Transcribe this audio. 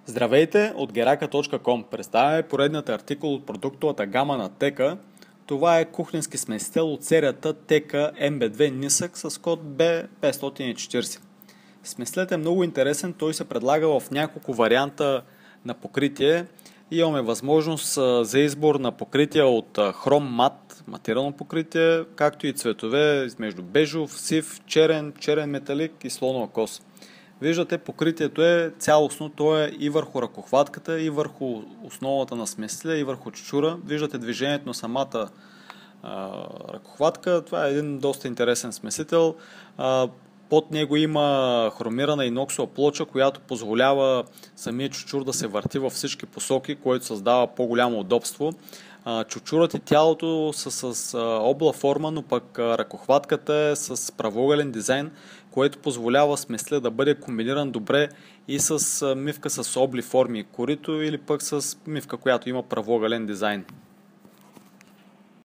Здравейте от geraka.com. Представяме поредният артикул от продуктовата гама на Teka. Това е кухненски смесител от серията Teka MB2 нисък с код B540. Смесителът е много интересен, той се предлага в няколко варианта на покритие. Имаме възможност за избор на покритие от хром мат, матирано покритие, както и цветове между бежов, сив, черен металик и слонова кост. Виждате, покритието е цялостно, то е и върху ръкохватката, и върху основата на смесителя, и върху чучура. Виждате движението на самата ръкохватка. Това е един доста интересен смесител. Под него има хромирана иноксова плоча, която позволява самия чучур да се върти във всички посоки, което създава по-голямо удобство. Чучурът и тялото са с обла форма, но пък ръкохватката е с правоъгълен дизайн, което позволява смесителя да бъде комбиниран добре и с мивка с обли форми, корито или пък с мивка, която има правоъгълен дизайн.